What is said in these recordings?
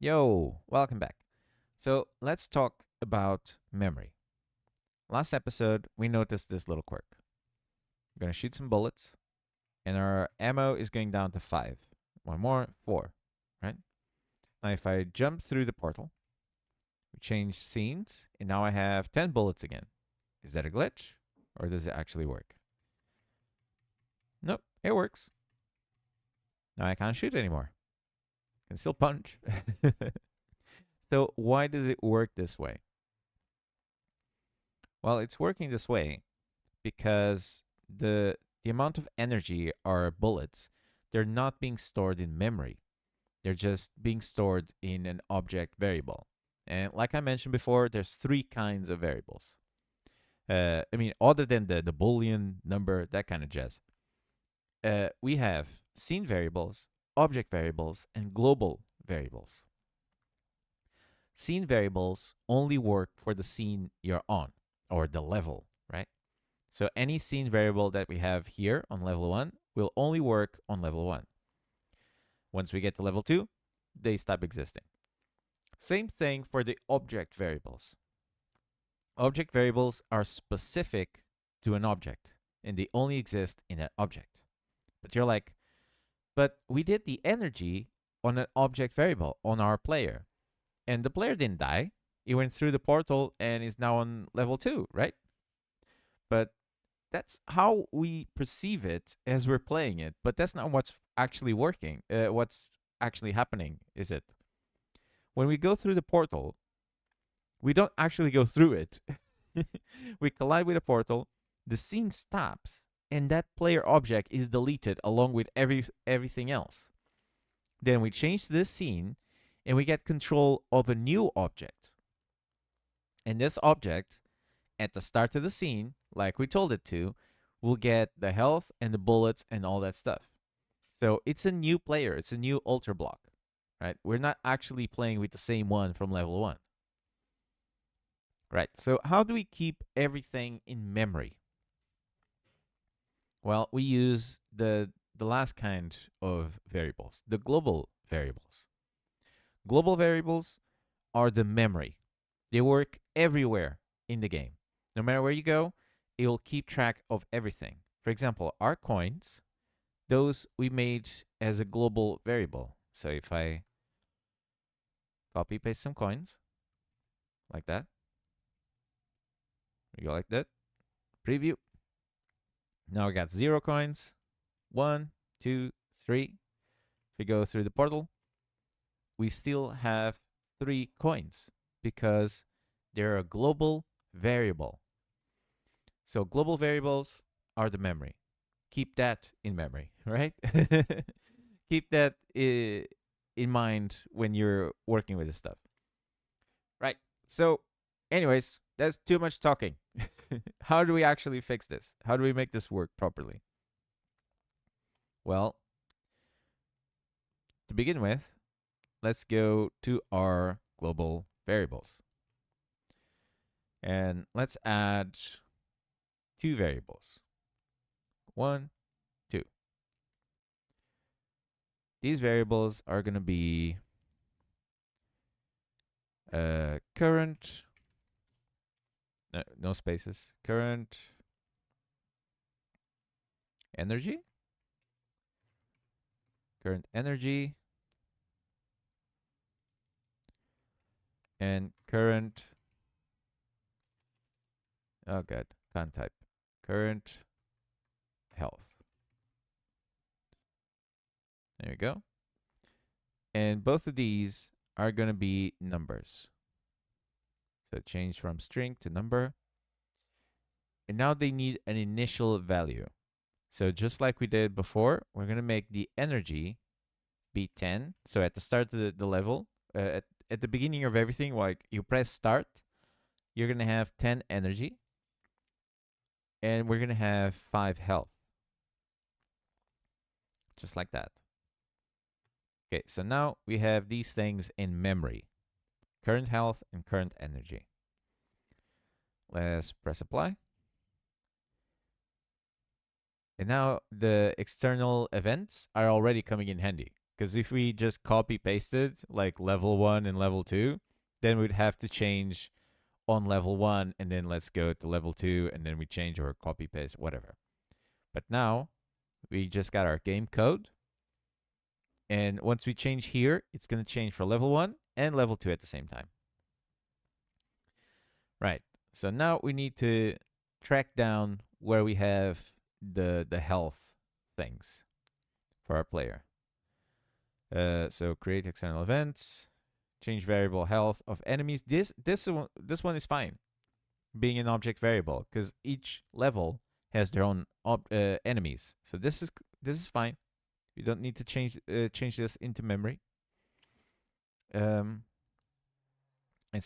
Yo, welcome back. So let's talk about memory. Last episode, we noticed this little quirk. We're going to shoot some bullets, and our ammo is going down to 5. One more, 4, right? Now, if I jump through the portal, we change scenes, and now I have 10 bullets again. Is that a glitch, or does it actually work? Nope, it works. Now I can't shoot anymore. I can still punch. So, why does it work this way? Well, it's working this way because the amount of energy our bullets, they're not being stored in memory. They're just being stored in an object variable. And like I mentioned before, there's three kinds of variables. Other than the Boolean number, that kind of jazz. We have scene variables, object variables, and global variables. Scene variables only work for the scene you're on or the level, right? So any scene variable that we have here on level 1 will only work on level 1. Once we get to level 2, they stop existing. Same thing for the object variables. Object variables are specific to an object, and they only exist in that object. But you're like, but we did the energy on an object variable on our player, and the player didn't die. He went through the portal and is now on level 2, right? But that's how we perceive it as we're playing it, but that's not what's actually working. What's actually happening, is it? When we go through the portal, we don't actually go through it. We collide with a portal, the scene stops, and that player object is deleted along with everything else. Then we change this scene, and we get control of a new object. And this object, at the start of the scene, like we told it to, will get the health and the bullets and all that stuff. So it's a new player, it's a new altar block, right? We're not actually playing with the same one from level 1. Right. So how do we keep everything in memory? Well, we use the last kind of variables, the global variables. Global variables are the memory. They work everywhere in the game. No matter where you go, it will keep track of everything. For example, our coins, those we made as a global variable. So if I copy paste some coins like that, we go like that, preview. Now we got 0 coins, 1, 2, 3. If we go through the portal, we still have 3 coins because they're a global variable. So global variables are the memory. Keep that in memory, right? Keep that in mind when you're working with this stuff. Right. So, anyways, that's too much talking. How do we actually fix this? How do we make this work properly? Well, to begin with, let's go to our global variables. And let's add 2 variables. 1, 2. These variables are going to be current, no spaces, current energy, and current, oh god, can't type, current health. There you go. And both of these are going to be numbers. So change from string to number. And now they need an initial value. So just like we did before, we're going to make the energy be 10. So at the start of the level, at the beginning of everything, like you press start, you're going to have 10 energy. And we're going to have 5 health. Just like that. Okay, so now we have these things in memory. Current health and current energy. Let's press apply. And now the external events are already coming in handy Because if we just copy pasted like level 1 and level 2, then we'd have to change on level 1 and then let's go to level 2 and then we change or copy paste, whatever. But now we just got our game code. And once we change here, it's going to change for level 1 and level 2 at the same time. Right. So now we need to track down where we have the health things for our player. So create external events, change variable health of enemies. This one is fine, being an object variable, because each level has their own enemies. So this is fine. You don't need to change this into memory. It's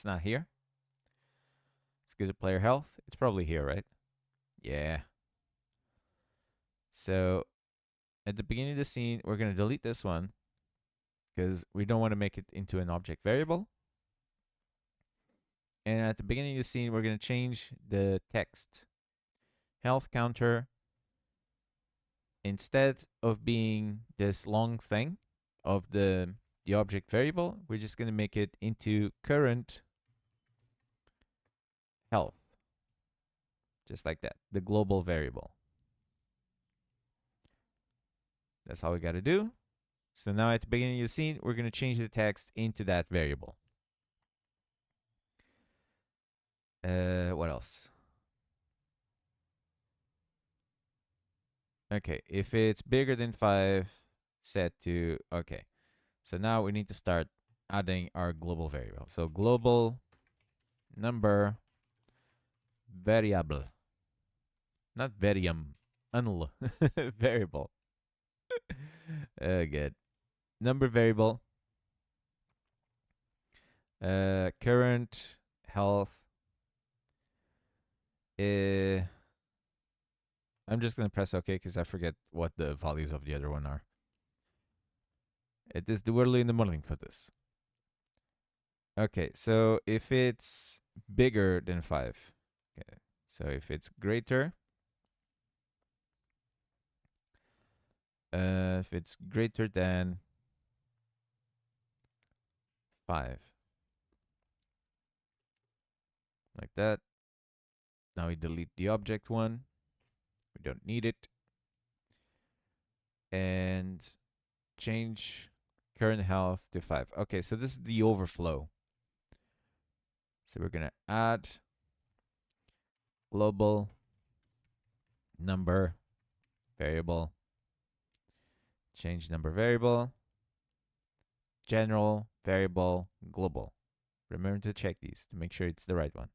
not here. Let's go to player health. It's probably here, right? Yeah. So at the beginning of the scene, we're going to delete this one because we don't want to make it into an object variable. And at the beginning of the scene, we're going to change the text. Health counter, instead of being this long thing of the object variable, we're just going to make it into current health. Just like that, the global variable. That's all we got to do. So now at the beginning of the scene, we're going to change the text into that variable. What else? Okay, if it's bigger than 5, set to, okay. So now we need to start adding our global variable. So global number variable. Not varium, unl, variable. Good. Number variable. Current health. I'm just going to press OK because I forget what the values of the other one are. It is too early in the morning for this. Okay, so if it's bigger than 5. Okay, so if it's greater. If it's greater than 5. Like that. Now we delete the object one. We don't need it. And change current health to 5. Okay, so this is the overflow. So we're going to add global number variable. Change number variable. General variable global. Remember to check these to make sure it's the right one.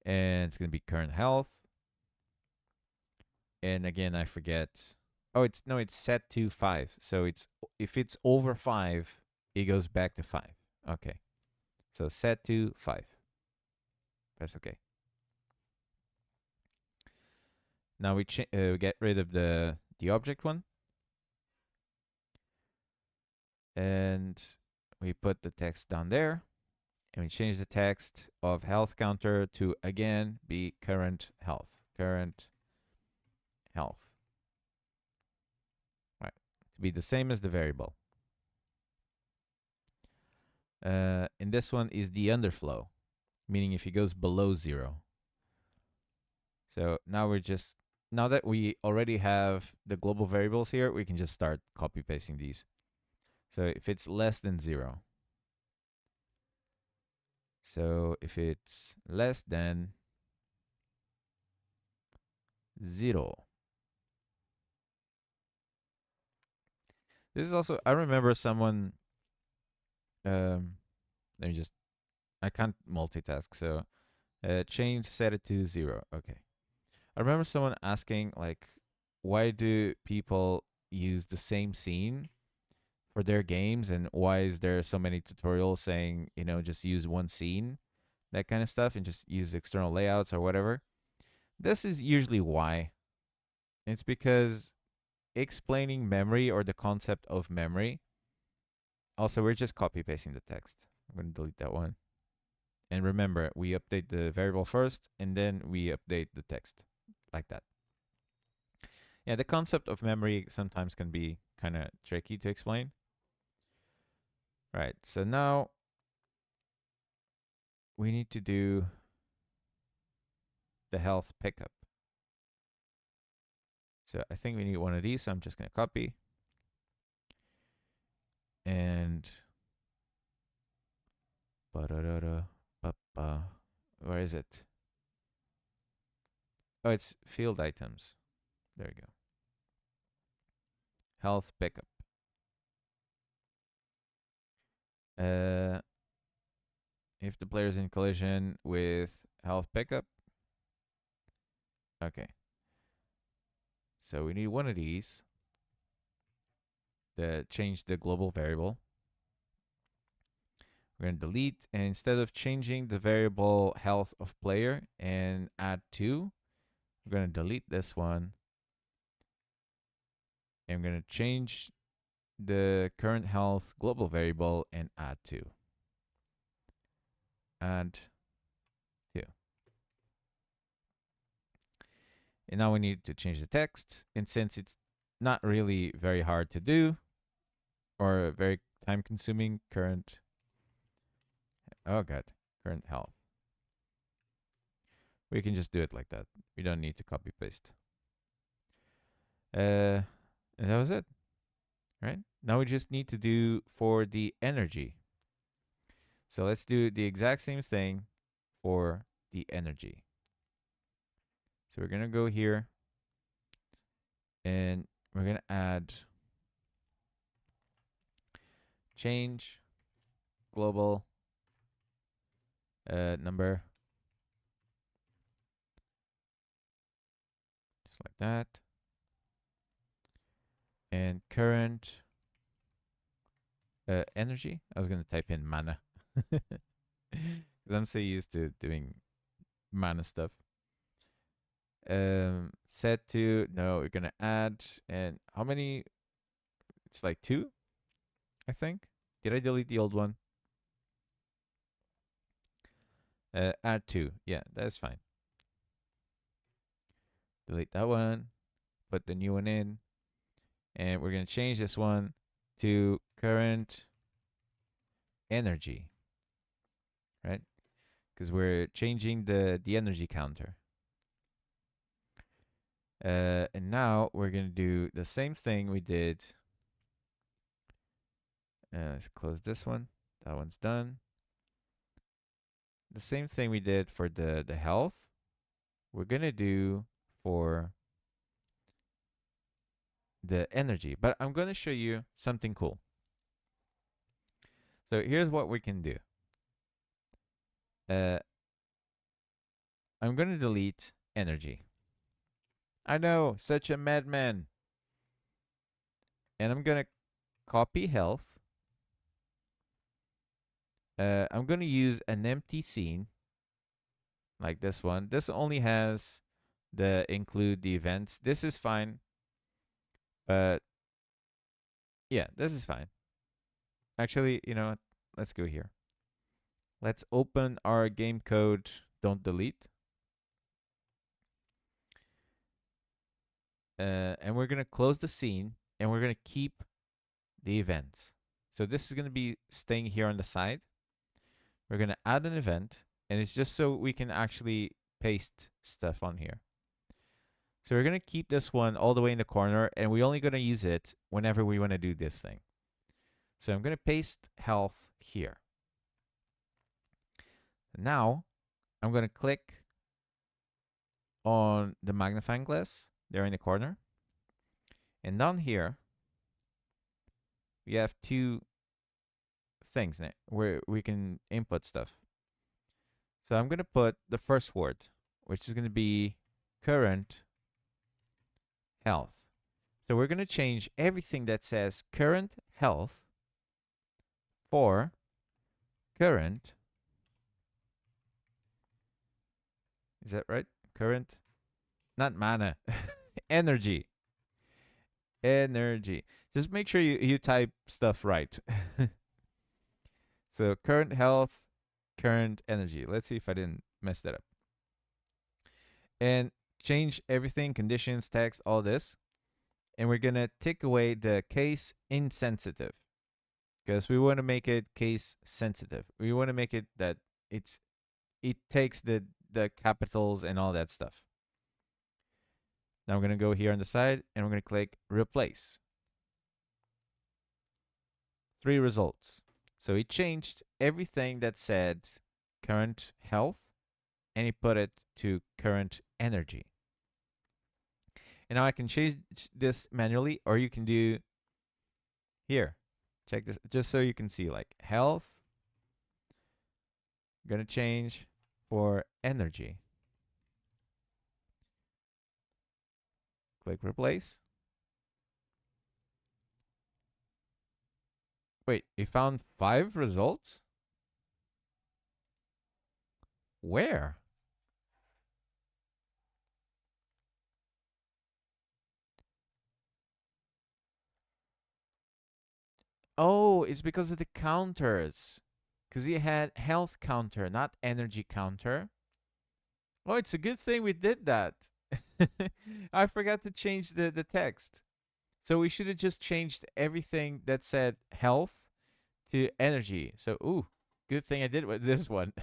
And it's going to be current health. And again, I forget. Oh, it's set to 5. So if it's over 5, it goes back to 5. Okay. So set to 5. Press OK. Now we get rid of the object one. And we put the text down there. And we change the text of health counter to, again, be current health. Current health. Right. To be the same as the variable. And this one is the underflow, meaning if it goes below 0. So now now that we already have the global variables here, we can just start copy pasting these. So if it's less than 0. So if it's less than 0. This is also, I remember someone, let me just, I can't multitask, so change, set it to 0. Okay. I remember someone asking, like, why do people use the same scene for their games, and why is there so many tutorials saying, just use one scene, that kind of stuff, and just use external layouts or whatever? This is usually why. It's because explaining memory or the concept of memory. Also, we're just copy pasting the text. I'm going to delete that one. And remember, we update the variable first, and then we update the text like that. Yeah, the concept of memory sometimes can be kind of tricky to explain. Right, so now we need to do the health pickup. So I think we need one of these, so I'm just going to copy. And where is it? Oh, it's field items. There you go. Health pickup. If the player is in collision with health pickup. Okay. So we need one of these. Change the global variable. We're going to delete, and instead of changing the variable health of player and add 2, we're going to delete this one. And we're going to change the current health global variable and add 2. Add 2. And now we need to change the text. And since it's not really very hard to do or very time consuming, current health. We can just do it like that. We don't need to copy paste. And that was it. Right? Now we just need to do for the energy. So let's do the exact same thing for the energy. So we're going to go here and we're going to add change global number. Just like that. And current energy. I was going to type in mana. Because I'm so used to doing mana stuff. Set to, no, we're going to add, and how many? It's like 2, I think. Did I delete the old one? Add 2. Yeah, that's fine. Delete that one. Put the new one in. And we're going to change this one to current energy. Right? Because we're changing the energy counter. And now we're going to do the same thing we did. Let's close this one. That one's done. The same thing we did for the health. We're going to do for the energy. But I'm going to show you something cool. So here's what we can do. I'm going to delete energy. I know, such a madman. And I'm going to copy health. I'm going to use an empty scene like this one. This only has the include the events. This is fine. But yeah, this is fine. Actually, you know what? Let's go here. Let's open our game code. Don't delete. And we're going to close the scene. And we're going to keep the event. So this is going to be staying here on the side. We're going to add an event. And it's just so we can actually paste stuff on here. So we're going to keep this one all the way in the corner. And we're only going to use it whenever we want to do this thing. So I'm going to paste health here. Now, I'm going to click on the magnifying glass there in the corner. And down here, we have 2 things where we can input stuff. So I'm going to put the first word, which is going to be current health. So we're going to change everything that says current health for current. Is that right? Current, not mana, energy. Energy. Just make sure you type stuff right. So current health, current energy. Let's see if I didn't mess that up. And change everything, conditions, text, all this. and we're gonna take away the case insensitive because we want to make it case sensitive. We want to make it that it's it takes the capitals and all that stuff. Now we're gonna go here on the side and we're gonna click replace. 3 results. So he changed everything that said current health and he put it to current energy. And now I can change this manually, or you can do here. Check this just so you can see like health. I'm gonna change for energy. Click replace. Wait, you found 5 results? Where? Oh, it's because of the counters. Because he had health counter, not energy counter. Oh, it's a good thing we did that. I forgot to change the text. So we should have just changed everything that said health to energy. So, ooh, good thing I did with this one.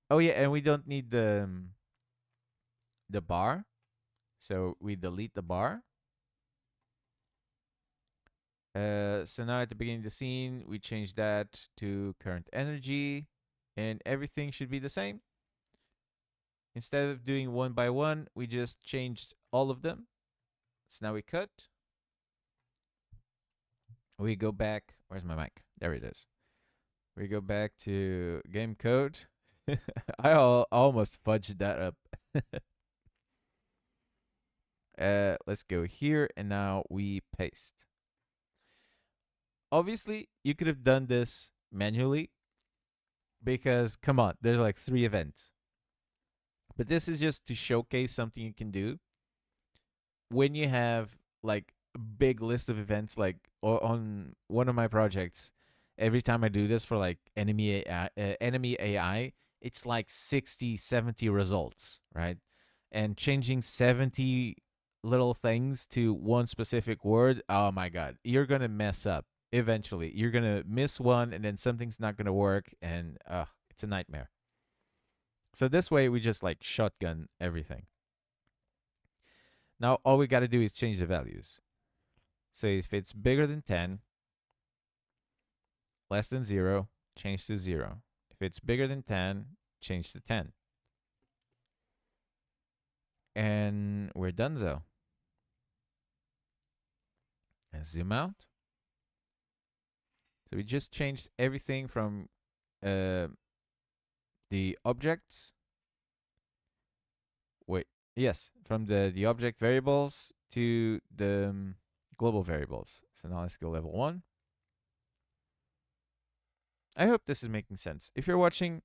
Oh yeah, and we don't need the bar. So we delete the bar. So now at the beginning of the scene, we change that to current energy, and everything should be the same. Instead of doing one by one, we just changed all of them. So now we cut. We go back. Where's my mic? There it is. We go back to game code. I almost fudged that up. Let's go here, and now we paste. Obviously, you could have done this manually because, come on, there's like 3 events. But this is just to showcase something you can do when you have like a big list of events. Like on one of my projects, every time I do this for like enemy AI, it's like 60, 70 results, right? And changing 70 little things to one specific word, oh my God, you're going to mess up eventually. You're going to miss one and then something's not going to work. And it's a nightmare. So this way, we just like shotgun everything. Now, all we got to do is change the values. So if it's bigger than 10, less than 0, change to 0. If it's bigger than 10, change to 10. And we're done, though. And zoom out. So we just changed everything from the objects. Wait, yes, from the object variables to the global variables. So now let's go level 1. I hope this is making sense. If you're watching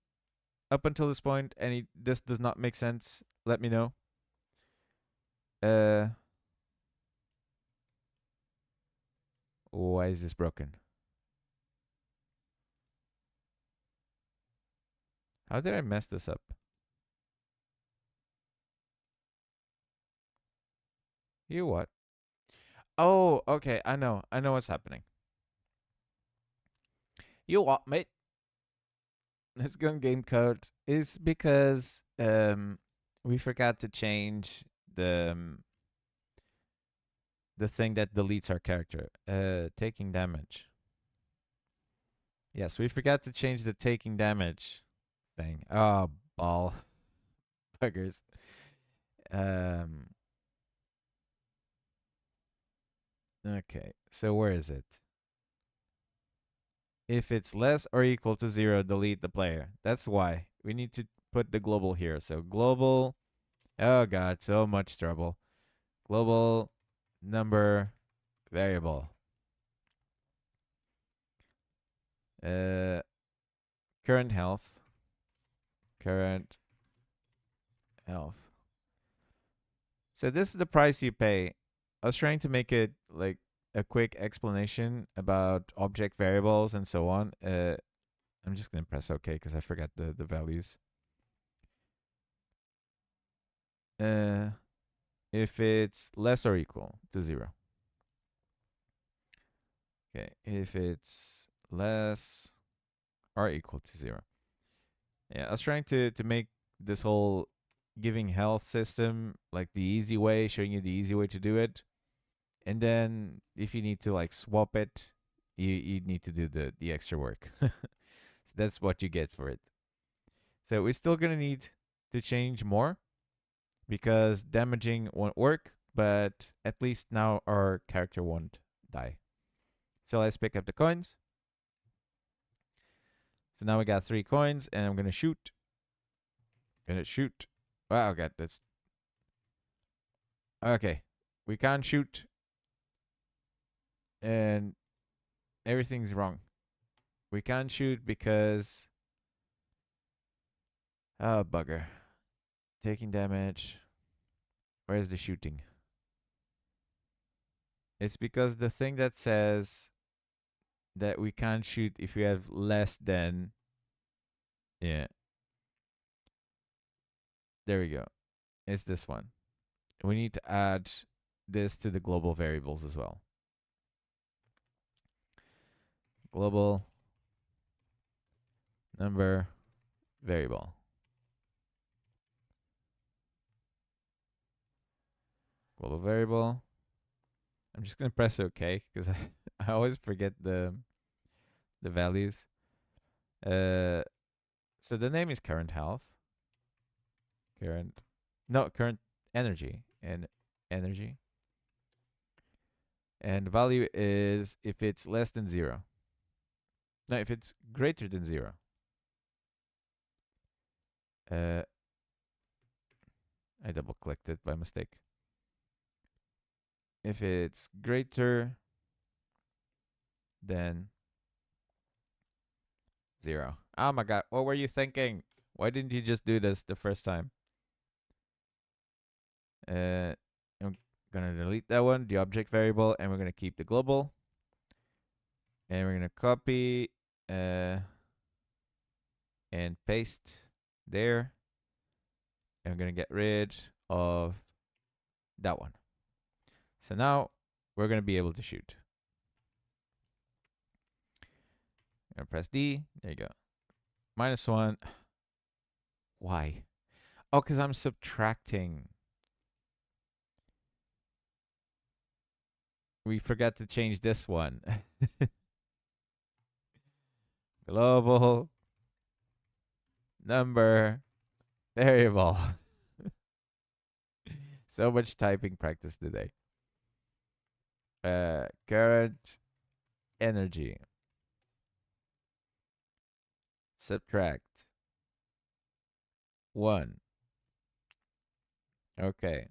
up until this point and this does not make sense, let me know. Why is this broken? How did I mess this up? You what? Oh, okay. I know. I know what's happening. You what, mate? Let's go in game code. Is because we forgot to change the thing that deletes our character. Taking damage. Yes, we forgot to change the taking damage thing. Oh, ball. Buggers. Okay, so where is it? If it's less or equal to 0, delete the player. That's why. We need to put the global here. So global. Oh, God, so much trouble. Global number variable. Current health. Current health. So this is the price you pay. I was trying to make it like a quick explanation about object variables and so on. I'm just gonna press OK because I forgot the values. if it's less or equal to 0. Okay, if it's less or equal to 0. Yeah, I was trying to make this whole giving health system like the easy way, showing you the easy way to do it. And then if you need to like swap it, you need to do the extra work. So that's what you get for it. So we're still gonna need to change more because damaging won't work, but at least now our character won't die. So let's pick up the coins. So now we got 3 coins, and I'm gonna shoot. Gonna shoot. Wow, God, that's okay. We can't shoot, and everything's wrong. We can't shoot because oh bugger, taking damage. Where's the shooting? It's because the thing that says that we can't shoot if we have less than, yeah, there we go. It's this one. We need to add this to the global variables as well. Global number variable. Global variable. I'm just gonna press OK because I always forget the values. So the name is current health. Current energy and energy. And value is if it's less than 0. No, if it's greater than 0. I double clicked it by mistake. If it's greater than 0. Oh my god, what were you thinking? Why didn't you just do this the first time? I'm gonna delete that one, the object variable, and we're gonna keep the global. And we're gonna copy and paste there. And we're gonna get rid of that one. So now we're gonna be able to shoot. I'm gonna press D. There you go. -1. Why? Oh, because I'm subtracting. We forgot to change this one. Global number variable. So much typing practice today. Current energy. Subtract 1. Okay.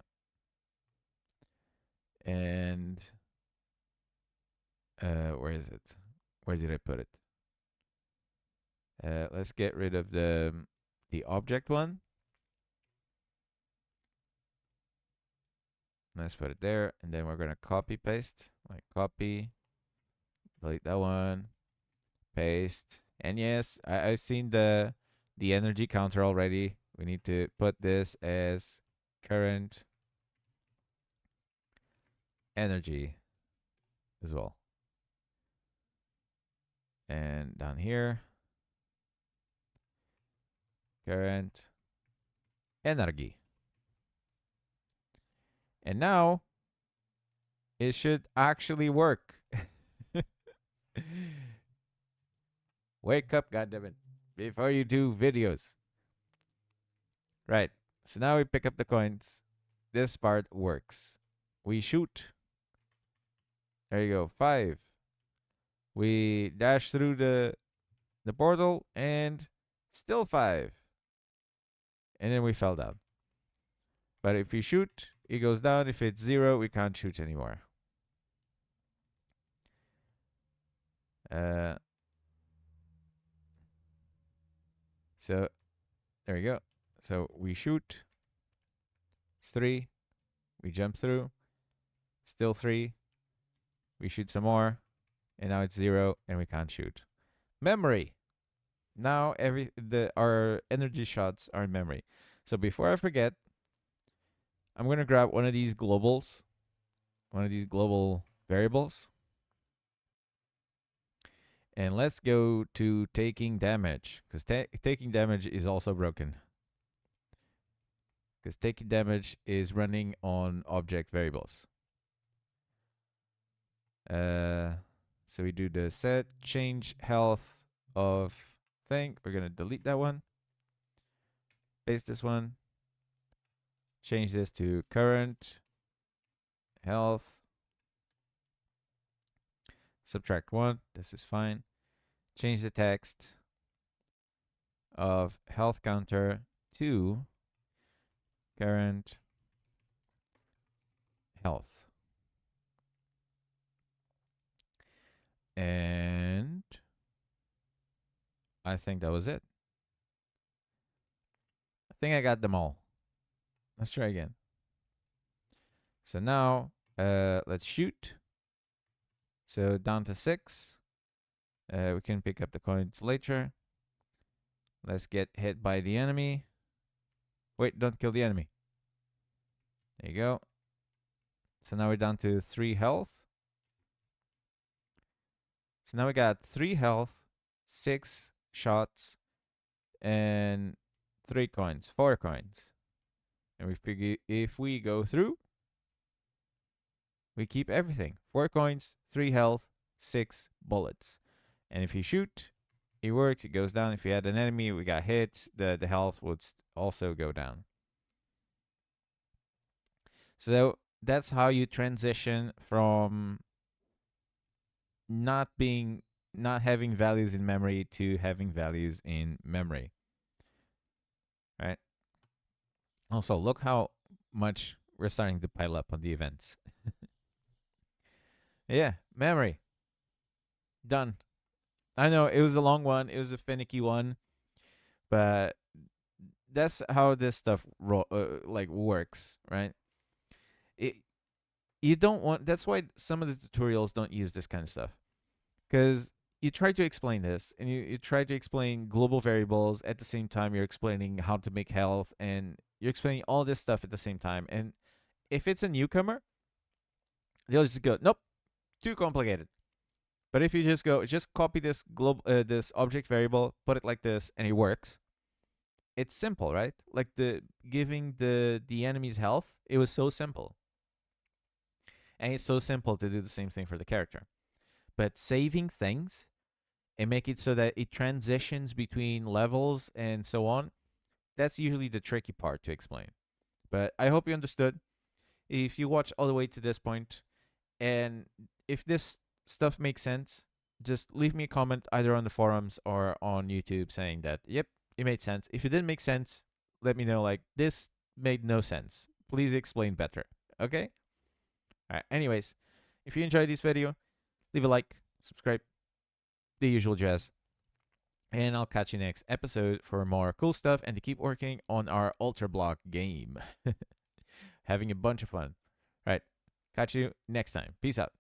And where is it? Where did I put it? Let's get rid of the object one. Let's put it there, and then we're gonna copy paste. Like copy, delete that one, paste, and yes, I've seen the energy counter already. We need to put this as current energy as well. And down here, current energy. And now it should actually work. Wake up, goddammit, before you do videos. Right. So now we pick up the coins. This part works. We shoot. There you go. 5. We dash through the portal and still 5. And then we fell down. But if we shoot, it goes down. If it's 0, we can't shoot anymore. So there you go. So we shoot. It's 3. We jump through. Still 3. We shoot some more. And now it's 0 and we can't shoot. Memory. Now our energy shots are in memory. So before I forget, I'm going to grab one of these globals, one of these global variables. And let's go to taking damage, because taking damage is also broken. Because taking damage is running on object variables. So we do the set change health of thing. We're going to delete that one. Paste this one. Change this to current health. Subtract 1. This is fine. Change the text of health counter to current health. And I think that was it. I think I got them all. Let's try again. So now, let's shoot. So down to 6. We can pick up the coins later. Let's get hit by the enemy. Wait, don't kill the enemy. There you go. So now we're down to 3 health. So now we got 3 health, 6 shots, and 3 coins, 4 coins. And we figure if we go through, we keep everything. 4 coins, 3 health, 6 bullets. And if you shoot, it works, it goes down. If you had an enemy, we got hit, the health would also go down. So that's how you transition from not having values in memory to having values in memory. Right? Also, look how much we're starting to pile up on the events. Yeah, memory. Done. I know it was a long one, it was a finicky one, but that's how this stuff like works, right? It you don't want that's why some of the tutorials don't use this kind of stuff. Because you try to explain this and you try to explain global variables at the same time you're explaining how to make health and you're explaining all this stuff at the same time. And if it's a newcomer, they'll just go, nope, too complicated. But if you just copy this this object variable, put it like this, and it works. It's simple, right? Like giving the enemy's health, it was so simple. And it's so simple to do the same thing for the character. But saving things and make it so that it transitions between levels and so on, that's usually the tricky part to explain. But I hope you understood. If you watch all the way to this point, and if this stuff makes sense, just leave me a comment either on the forums or on YouTube saying that, yep, it made sense. If it didn't make sense, let me know, like, this made no sense. Please explain better. Okay? All right. Anyways, if you enjoyed this video, leave a like, subscribe, the usual jazz. And I'll catch you next episode for more cool stuff and to keep working on our Ultra Block game. Having a bunch of fun. All right. Catch you next time. Peace out.